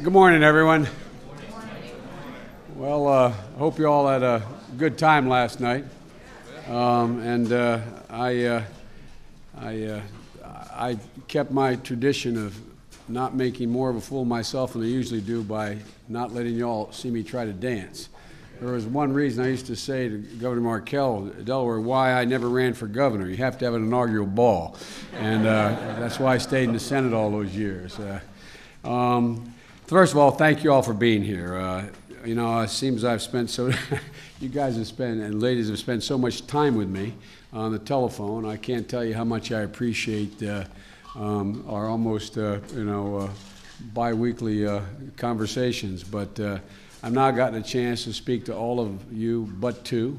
Good morning, everyone. Well, I hope you all had a good time last night. I kept my tradition of not making more of a fool of myself than I usually do by not letting you all see me try to dance. There was one reason I used to say to Governor Markell, Delaware, why I never ran for governor. You have to have an inaugural ball. And that's why I stayed in the Senate all those years. First of all, thank you all for being here. It seems I've spent you guys have spent, and ladies have spent so much time with me on the telephone. I can't tell you how much I appreciate our almost, bi-weekly conversations. But I've now gotten a chance to speak to all of you but two,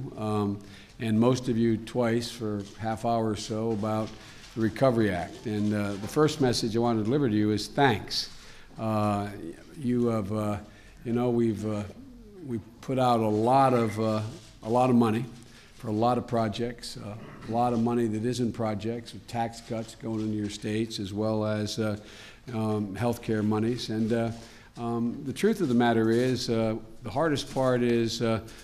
and most of you twice for half hour or so about the Recovery Act. And the first message I want to deliver to you is thanks. You have, we've put out a lot of money for a lot of projects, a lot of money that isn't projects, with tax cuts going into your states, as well as health care monies. And the truth of the matter is, the hardest part is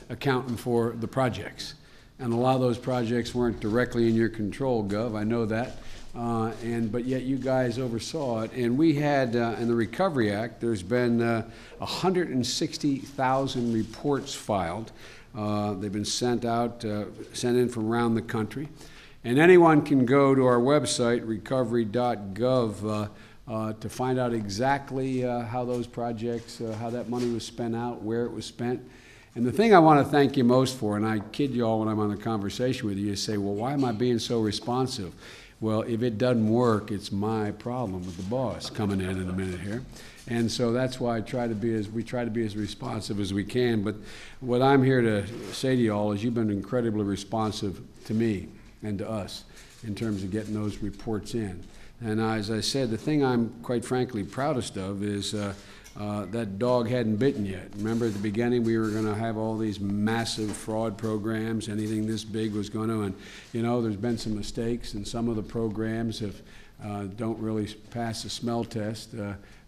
accounting for the projects. And a lot of those projects weren't directly in your control, Gov. I know that. But yet you guys oversaw it. And we had, in the Recovery Act, there's been 160,000 reports filed. They've been sent in from around the country. And anyone can go to our website, recovery.gov, to find out exactly how those projects, how that money was spent out, where it was spent. And the thing I want to thank you most for, and I kid you all when I'm on the conversation with you, you say, well, why am I being so responsive? Well, if it doesn't work, it's my problem with the boss coming in a minute here. And so that's why we try to be as responsive as we can. But what I'm here to say to you all is you've been incredibly responsive to me and to us in terms of getting those reports in. And as I said, the thing I'm quite frankly proudest of is that dog hadn't bitten yet. Remember at the beginning we were going to have all these massive fraud programs, anything this big was going to, and there's been some mistakes, and some of the programs don't really pass the smell test.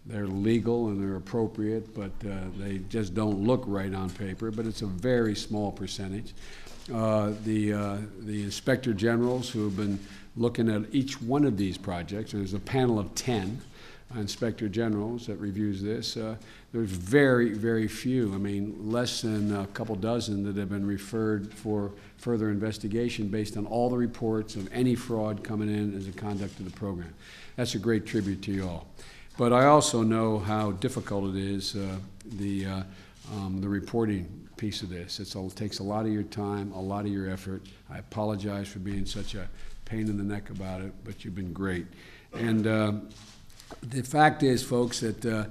They're legal and they're appropriate, but they just don't look right on paper, but it's a very small percentage. The inspector generals who have been looking at each one of these projects, there's a panel of 10 inspector generals that reviews this. There's very, very few, less than a couple dozen that have been referred for further investigation based on all the reports of any fraud coming in as a conduct of the program. That's a great tribute to you all. But I also know how difficult it is, the reporting piece of this. It takes a lot of your time, a lot of your effort. I apologize for being such a pain in the neck about it, but you've been great. And the fact is, folks, that the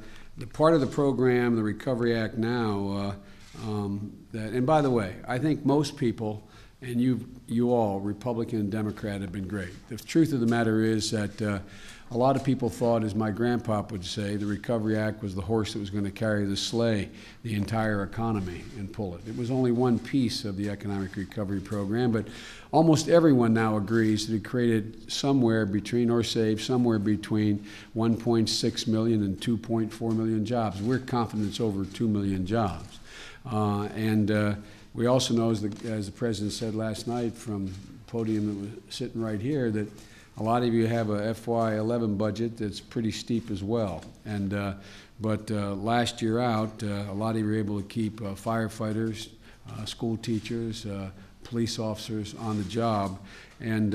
part of the program, the Recovery Act now, and by the way, I think most people, and you all, Republican and Democrat, have been great. The truth of the matter is that a lot of people thought, as my grandpa would say, the Recovery Act was the horse that was going to carry the sleigh, the entire economy, and pull it. It was only one piece of the economic recovery program, but almost everyone now agrees that it created somewhere between, or saved somewhere between 1.6 million and 2.4 million jobs. We're confident it's over 2 million jobs. We also know, as the President said last night from the podium that was sitting right here, that a lot of you have a FY11 budget that's pretty steep as well. But last year out, a lot of you were able to keep firefighters, school teachers, police officers on the job. And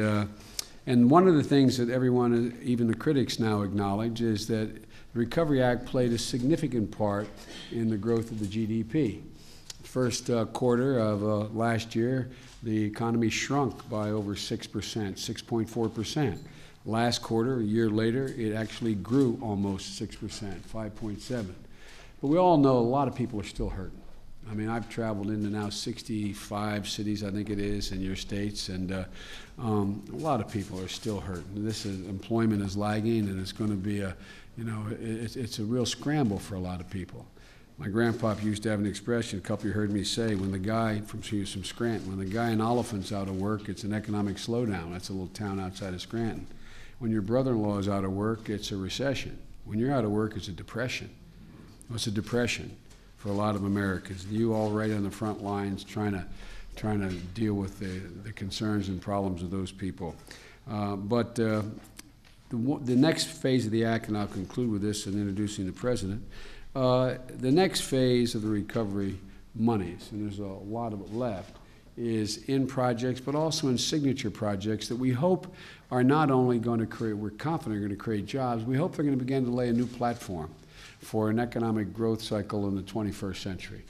one of the things that everyone, even the critics now acknowledge, is that the Recovery Act played a significant part in the growth of the GDP. First quarter of last year, the economy shrunk by over 6%, 6.4%. Last quarter, a year later, it actually grew almost 6%, 5.7%. But we all know a lot of people are still hurting. I've traveled into now 65 cities, I think it is, in your states, and a lot of people are still hurting. Employment is lagging, and it's going to be it's a real scramble for a lot of people. My grandpa used to have an expression, a couple of you heard me say, when the guy, he was from Scranton, when the guy in Oliphant's out of work, it's an economic slowdown. That's a little town outside of Scranton. When your brother-in-law is out of work, it's a recession. When you're out of work, it's a depression. was a depression for a lot of Americans. You all right on the front lines trying to deal with the concerns and problems of those people. But the next phase of the act, and I'll conclude with this in introducing the President, the next phase of the recovery monies, and there's a lot of it left, is in projects, but also in signature projects that we hope are not only going to create, we're confident are going to create jobs, we hope they're going to begin to lay a new platform for an economic growth cycle in the 21st century.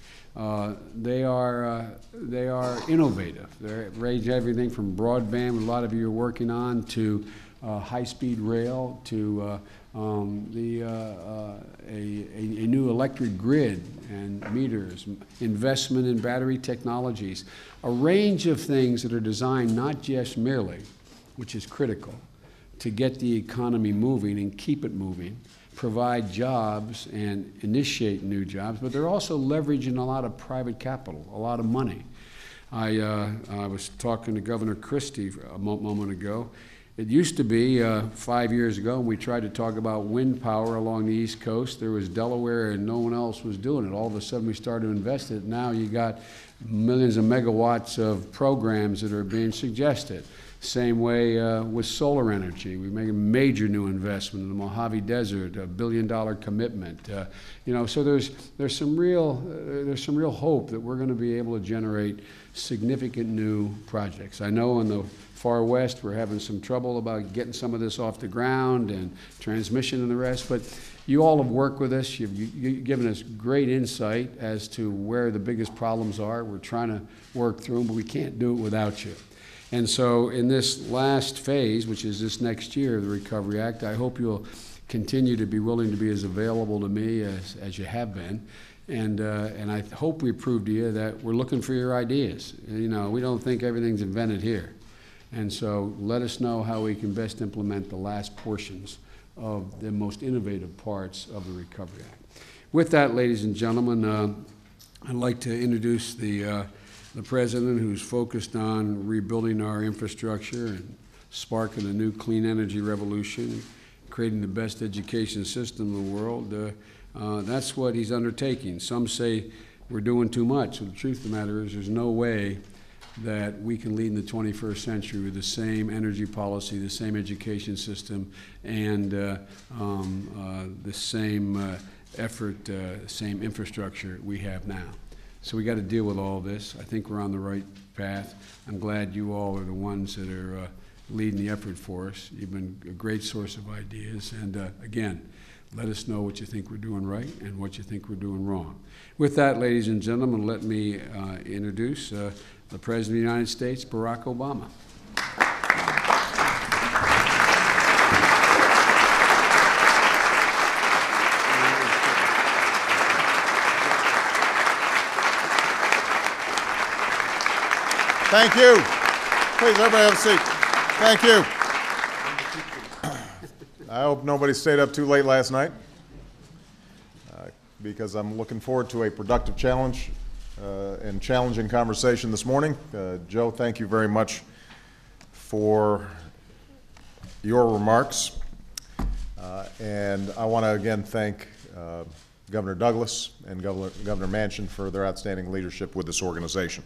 They are innovative. They range everything from broadband, a lot of you are working on, to high-speed rail, to a new electric grid and meters, investment in battery technologies, a range of things that are designed not just merely, which is critical, to get the economy moving and keep it moving, provide jobs and initiate new jobs, but they're also leveraging a lot of private capital, a lot of money. I was talking to Governor Christie a moment ago. It used to be 5 years ago, when we tried to talk about wind power along the East Coast, there was Delaware and no one else was doing it. All of a sudden we started to invest it. Now you got millions of megawatts of programs that are being suggested. Same way with solar energy. We make a major new investment in the Mojave Desert, $1 billion commitment. You know, so there's some real hope that we're going to be able to generate significant new projects. I know in the far west we're having some trouble about getting some of this off the ground and transmission and the rest, but you all have worked with us. You've given us great insight as to where the biggest problems are. We're trying to work through them, but we can't do it without you. And so in this last phase, which is this next year of the Recovery Act, I hope you'll continue to be willing to be as available to me as you have been. And I hope we prove to you that we're looking for your ideas. You know, we don't think everything's invented here. And so let us know how we can best implement the last portions of the most innovative parts of the Recovery Act. With that, ladies and gentlemen, I'd like to introduce the President, who's focused on rebuilding our infrastructure and sparking a new clean energy revolution, creating the best education system in the world. That's what he's undertaking. Some say we're doing too much. So the truth of the matter is there's no way that we can lead in the 21st century with the same energy policy, the same education system, and the same effort, same infrastructure we have now. So we got to deal with all this. I think we're on the right path. I'm glad you all are the ones that are leading the effort for us. You've been a great source of ideas. And again, let us know what you think we're doing right and what you think we're doing wrong. With that, ladies and gentlemen, let me introduce the President of the United States, Barack Obama. Thank you. Please, everybody have a seat. Thank you. I hope nobody stayed up too late last night because I'm looking forward to a productive challenge and challenging conversation this morning. Joe, thank you very much for your remarks. And I want to again thank Governor Douglas and Governor Manchin for their outstanding leadership with this organization.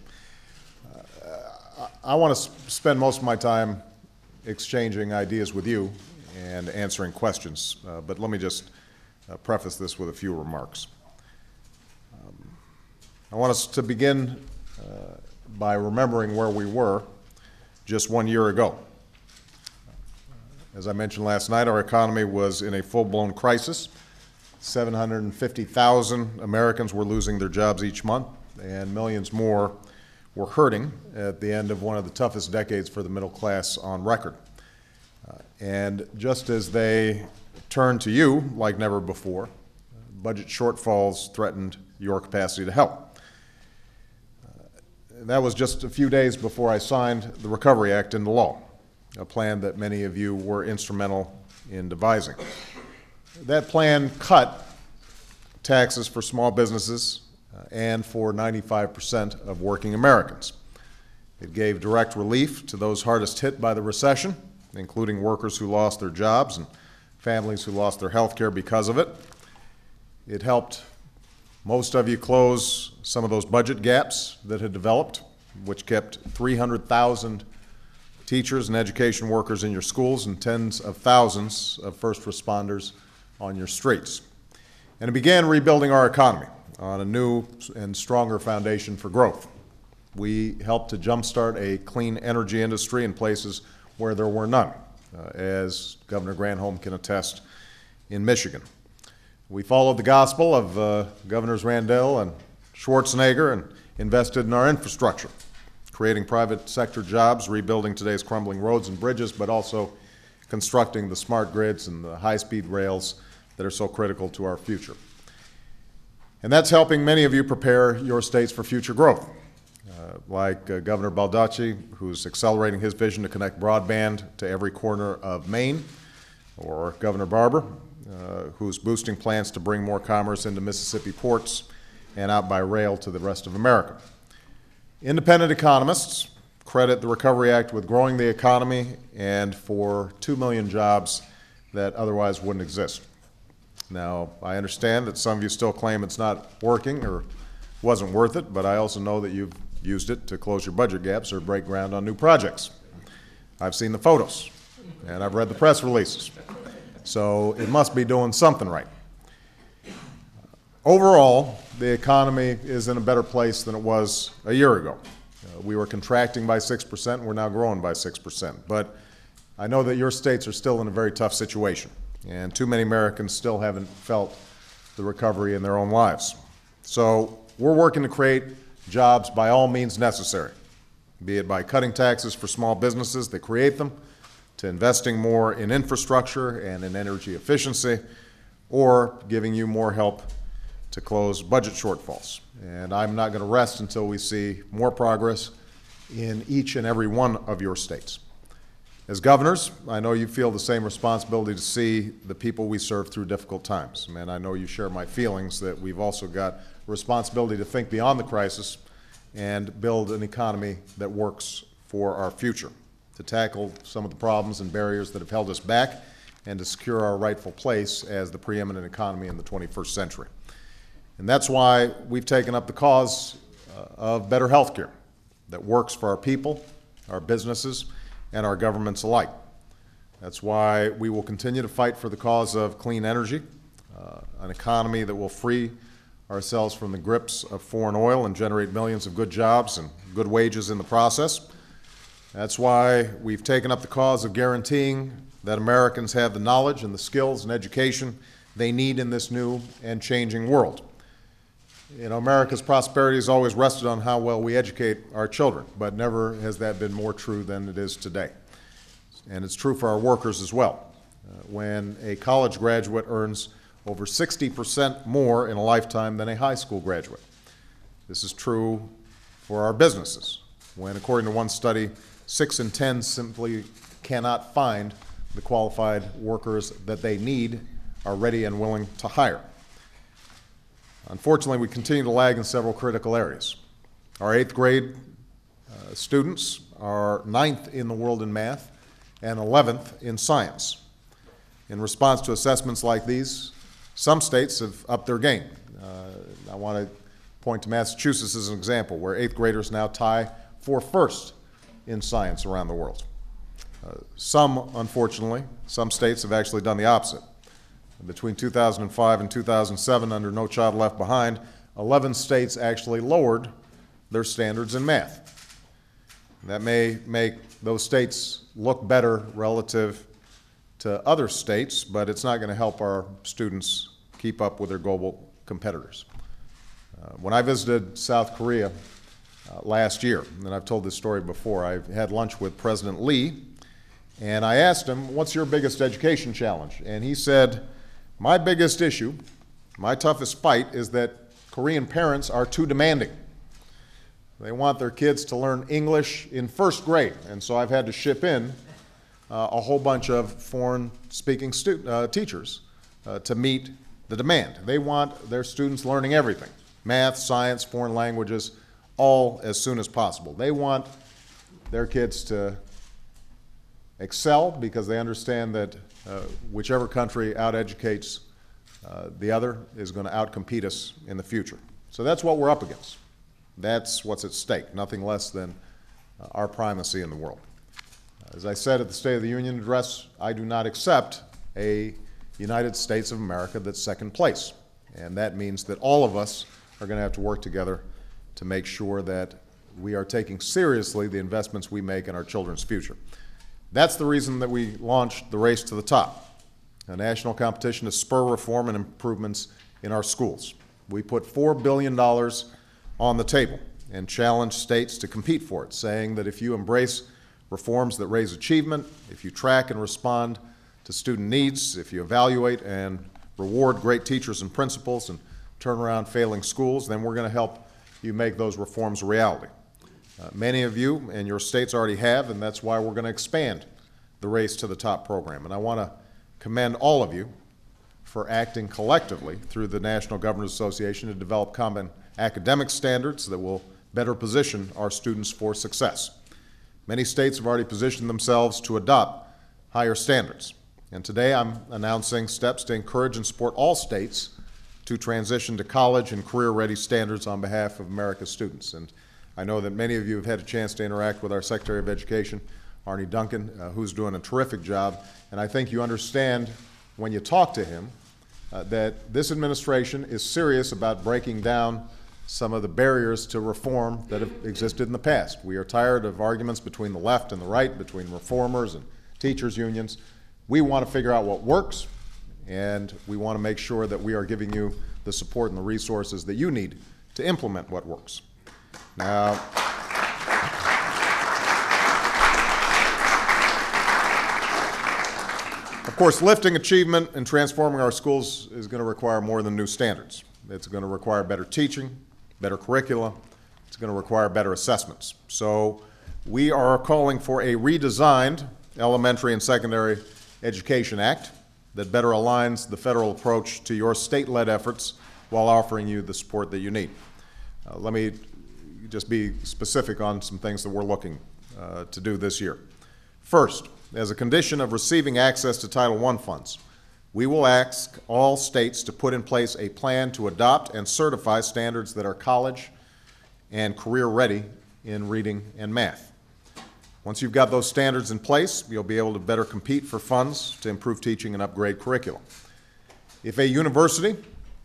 I want to spend most of my time exchanging ideas with you and answering questions, but let me just preface this with a few remarks. I want us to begin by remembering where we were just 1 year ago. As I mentioned last night, our economy was in a full-blown crisis. 750,000 Americans were losing their jobs each month, and millions more were hurting at the end of one of the toughest decades for the middle class on record. And just as they turned to you like never before, budget shortfalls threatened your capacity to help. That was just a few days before I signed the Recovery Act into law, a plan that many of you were instrumental in devising. That plan cut taxes for small businesses and for 95% of working Americans. It gave direct relief to those hardest hit by the recession, including workers who lost their jobs and families who lost their health care because of it. It helped Most of you close some of those budget gaps that had developed, which kept 300,000 teachers and education workers in your schools and tens of thousands of first responders on your streets. And it began rebuilding our economy on a new and stronger foundation for growth. We helped to jumpstart a clean energy industry in places where there were none, as Governor Granholm can attest in Michigan. We followed the gospel of Governors Randall and Schwarzenegger and invested in our infrastructure, creating private sector jobs, rebuilding today's crumbling roads and bridges, but also constructing the smart grids and the high-speed rails that are so critical to our future. And that's helping many of you prepare your states for future growth, like Governor Baldacci, who's accelerating his vision to connect broadband to every corner of Maine, or Governor Barber, who's boosting plans to bring more commerce into Mississippi ports and out by rail to the rest of America. Independent economists credit the Recovery Act with growing the economy and for 2 million jobs that otherwise wouldn't exist. Now, I understand that some of you still claim it's not working or wasn't worth it, but I also know that you've used it to close your budget gaps or break ground on new projects. I've seen the photos, and I've read the press releases. So it must be doing something right. Overall, the economy is in a better place than it was a year ago. We were contracting by 6%, we're now growing by 6%. But I know that your states are still in a very tough situation, and too many Americans still haven't felt the recovery in their own lives. So we're working to create jobs by all means necessary, be it by cutting taxes for small businesses that create them, to investing more in infrastructure and in energy efficiency, or giving you more help to close budget shortfalls. And I'm not going to rest until we see more progress in each and every one of your states. As governors, I know you feel the same responsibility to see the people we serve through difficult times. And I know you share my feelings that we've also got a responsibility to think beyond the crisis and build an economy that works for our future, to tackle some of the problems and barriers that have held us back and to secure our rightful place as the preeminent economy in the 21st century. And that's why we've taken up the cause of better health care that works for our people, our businesses, and our governments alike. That's why we will continue to fight for the cause of clean energy, an economy that will free ourselves from the grips of foreign oil and generate millions of good jobs and good wages in the process. That's why we've taken up the cause of guaranteeing that Americans have the knowledge and the skills and education they need in this new and changing world. You know, America's prosperity has always rested on how well we educate our children, but never has that been more true than it is today. And it's true for our workers as well. When a college graduate earns over 60% more in a lifetime than a high school graduate. This is true for our businesses, when, according to one study, 6 in 10 simply cannot find the qualified workers that they need, are ready and willing to hire. Unfortunately, we continue to lag in several critical areas. Our 8th grade students are 9th in the world in math and 11th in science. In response to assessments like these, some states have upped their game. I want to point to Massachusetts as an example, where 8th graders now tie for first in science around the world. Unfortunately, some states have actually done the opposite. Between 2005 and 2007, under No Child Left Behind, 11 states actually lowered their standards in math. That may make those states look better relative to other states, but it's not going to help our students keep up with their global competitors. When I visited South Korea last year, and I've told this story before, I had lunch with President Lee, and I asked him, what's your biggest education challenge? And he said, my biggest issue, my toughest fight, is that Korean parents are too demanding. They want their kids to learn English in 1st grade, and so I've had to ship in a whole bunch of foreign-speaking teachers to meet the demand. They want their students learning everything, math, science, foreign languages, all as soon as possible. They want their kids to excel because they understand that whichever country out-educates The other is going to outcompete us in the future. So that's what we're up against. That's what's at stake, nothing less than our primacy in the world. As I said at the State of the Union address, I do not accept a United States of America that's second place. And that means that all of us are going to have to work together to make sure that we are taking seriously the investments we make in our children's future. That's the reason that we launched the Race to the Top, a national competition to spur reform and improvements in our schools. We put $4 billion on the table and challenged states to compete for it, saying that if you embrace reforms that raise achievement, if you track and respond to student needs, if you evaluate and reward great teachers and principals and turn around failing schools, then we're going to help you make those reforms a reality. Many of you and your states already have, and that's why we're going to expand the Race to the Top program. And I want to commend all of you for acting collectively through the National Governors Association to develop common academic standards that will better position our students for success. Many states have already positioned themselves to adopt higher standards. And today I'm announcing steps to encourage and support all states to transition to college and career-ready standards on behalf of America's students. And I know that many of you have had a chance to interact with our Secretary of Education, Arne Duncan, who's doing a terrific job. And I think you understand when you talk to him that this administration is serious about breaking down some of the barriers to reform that have existed in the past. We are tired of arguments between the left and the right, between reformers and teachers' unions. We want to figure out what works, and we want to make sure that we are giving you the support and the resources that you need to implement what works. Now, of course, lifting achievement and transforming our schools is going to require more than new standards. It's going to require better teaching, better curricula. It's going to require better assessments. So we are calling for a redesigned Elementary and Secondary Education Act that better aligns the federal approach to your state-led efforts while offering you the support that you need. Let me just be specific on some things that we're looking to do this year. First, as a condition of receiving access to Title I funds, we will ask all states to put in place a plan to adopt and certify standards that are college and career-ready in reading and math. Once you've got those standards in place, you'll be able to better compete for funds to improve teaching and upgrade curriculum. If a university,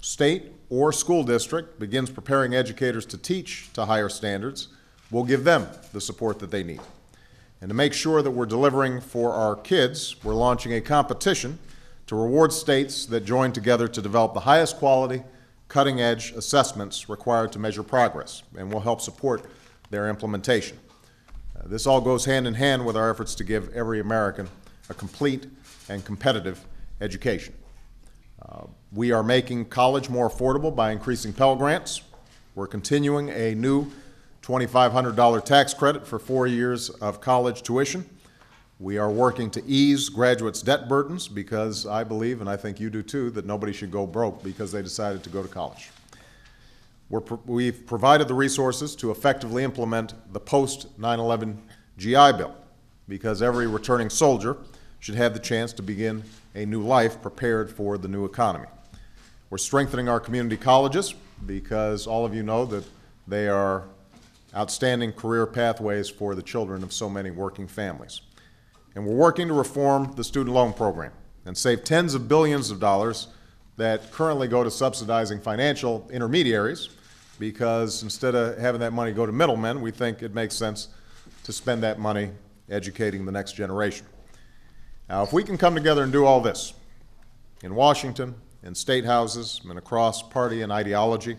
state, or school district begins preparing educators to teach to higher standards, we'll give them the support that they need. And to make sure that we're delivering for our kids, we're launching a competition to reward states that join together to develop the highest quality, cutting-edge assessments required to measure progress, and will help support their implementation. This all goes hand in hand with our efforts to give every American a complete and competitive education. We are making college more affordable by increasing Pell Grants. We're continuing a new $2,500 tax credit for 4 years of college tuition. We are working to ease graduates' debt burdens because I believe, and I think you do too, that nobody should go broke because they decided to go to college. We've provided the resources to effectively implement the post-9/11 GI Bill because every returning soldier should have the chance to begin a new life prepared for the new economy. We're strengthening our community colleges because all of you know that they are outstanding career pathways for the children of so many working families. And we're working to reform the student loan program and save tens of billions of dollars that currently go to subsidizing financial intermediaries because instead of having that money go to middlemen, we think it makes sense to spend that money educating the next generation. Now, if we can come together and do all this in Washington, in state houses, and across party and ideology,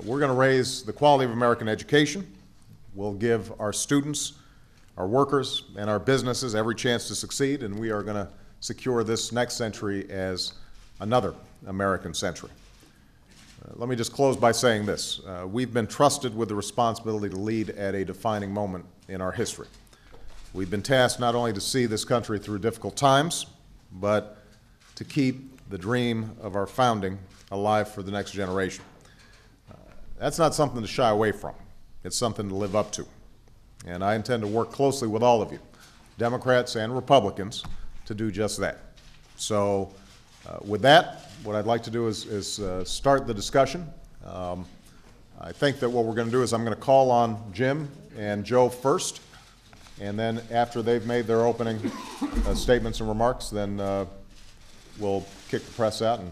we're going to raise the quality of American education. We'll give our students, our workers, and our businesses every chance to succeed, and we are going to secure this next century as another American century. Let me just close by saying this. We've been trusted with the responsibility to lead at a defining moment in our history. We've been tasked not only to see this country through difficult times, but to keep the dream of our founding alive for the next generation. That's not something to shy away from. It's something to live up to. And I intend to work closely with all of you, Democrats and Republicans, to do just that. So With that, what I'd like to do is start the discussion. I think that what we're going to do is I'm going to call on Jim and Joe first, and then after they've made their opening statements and remarks, then we'll kick the press out and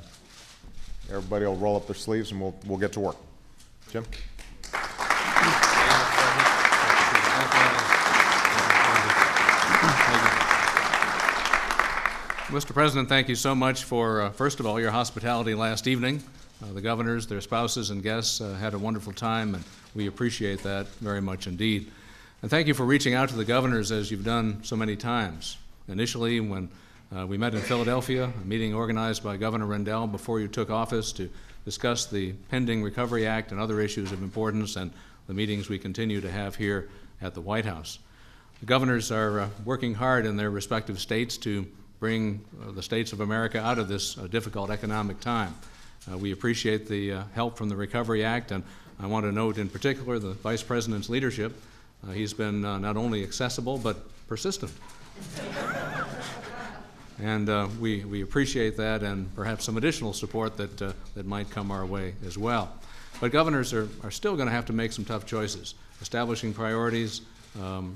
everybody will roll up their sleeves and we'll get to work. Jim? Mr. President, thank you so much for, first of all, your hospitality last evening. The governors, their spouses, and guests had a wonderful time, and we appreciate that very much indeed. And thank you for reaching out to the governors as you've done so many times. Initially, when we met in Philadelphia, a meeting organized by Governor Rendell before you took office to discuss the pending Recovery Act and other issues of importance, and the meetings we continue to have here at the White House. The governors are working hard in their respective states to bring the states of America out of this difficult economic time. We appreciate the help from the Recovery Act, and I want to note in particular the Vice President's leadership. He's been not only accessible, but persistent. And we appreciate that, and perhaps some additional support that might come our way as well. But governors are still going to have to make some tough choices, establishing priorities,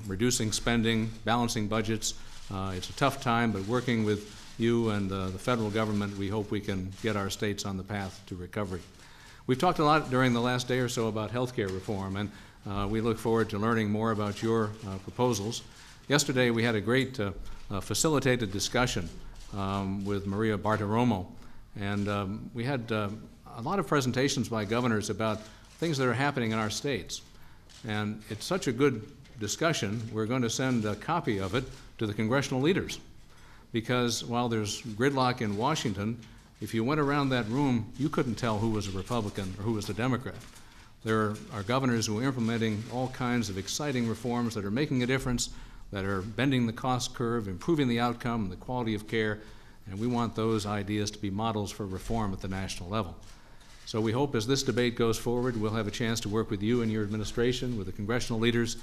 reducing spending, balancing budgets. It's a tough time, but working with you and the federal government, we hope we can get our states on the path to recovery. We've talked a lot during the last day or so about health care reform, and we look forward to learning more about your proposals. Yesterday, we had a great facilitated discussion with Maria Bartiromo, and we had a lot of presentations by governors about things that are happening in our states. And it's such a good discussion, we're going to send a copy of it to the congressional leaders. Because while there's gridlock in Washington, if you went around that room, you couldn't tell who was a Republican or who was a Democrat. There are governors who are implementing all kinds of exciting reforms that are making a difference, that are bending the cost curve, improving the outcome and the quality of care, and we want those ideas to be models for reform at the national level. So we hope as this debate goes forward, we'll have a chance to work with you and your administration, with the congressional leaders,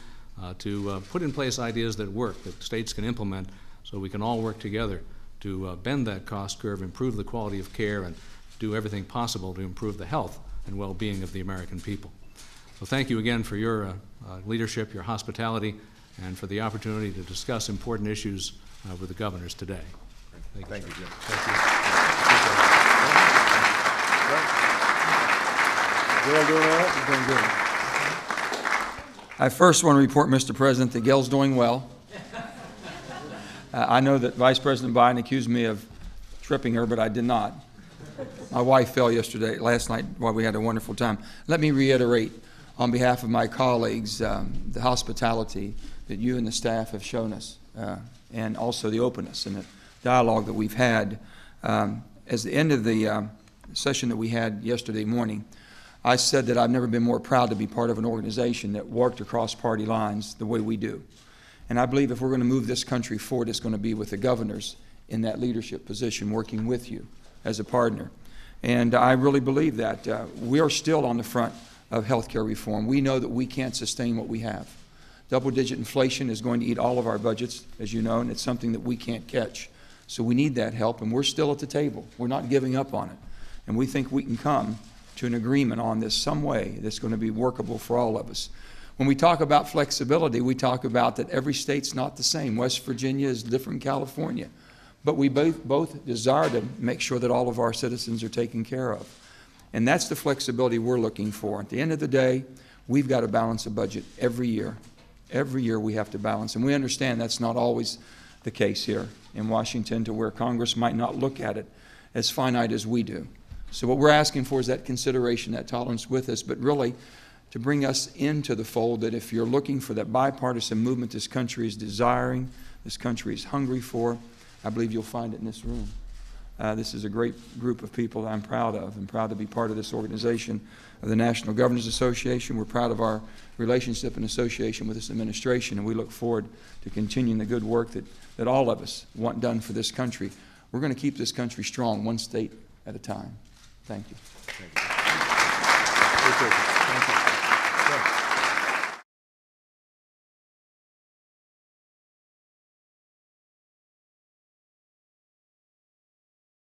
to put in place ideas that work, that states can implement, so we can all work together to bend that cost curve, improve the quality of care, and do everything possible to improve the health and well-being of the American people. So thank you again for your leadership, your hospitality, and for the opportunity to discuss important issues with the governors today. Thank you, Jim. Thank you. Gail doing all right? You're doing good. I first want to report, Mr. President, that Gail's doing well. I know that Vice President Biden accused me of tripping her, but I did not. My wife fell last night while we had a wonderful time. Let me reiterate on behalf of my colleagues the hospitality that you and the staff have shown us, and also the openness and the dialogue that we've had. As the end of the session that we had yesterday morning, I said that I've never been more proud to be part of an organization that worked across party lines the way we do. And I believe if we're going to move this country forward, it's going to be with the governors in that leadership position, working with you as a partner. And I really believe that we are still on the front of health care reform. We know that we can't sustain what we have. Double-digit inflation is going to eat all of our budgets, as you know, and it's something that we can't catch. So we need that help, and we're still at the table. We're not giving up on it. And we think we can come to an agreement on this some way that's going to be workable for all of us. When we talk about flexibility, we talk about that every state's not the same. West Virginia is different from California. But we both desire to make sure that all of our citizens are taken care of. And that's the flexibility we're looking for. At the end of the day, we've got to balance a budget every year. Every year we have to balance. And we understand that's not always the case here in Washington, to where Congress might not look at it as finite as we do. So what we're asking for is that consideration, that tolerance with us, but really to bring us into the fold, that if you're looking for that bipartisan movement this country is desiring, this country is hungry for, I believe you'll find it in this room. This is a great group of people that I'm proud of, and proud to be part of this organization of the National Governors Association. We're proud of our relationship and association with this administration, and we look forward to continuing the good work that all of us want done for this country. We're going to keep this country strong, one state at a time. Thank you. Thank you. Thank you.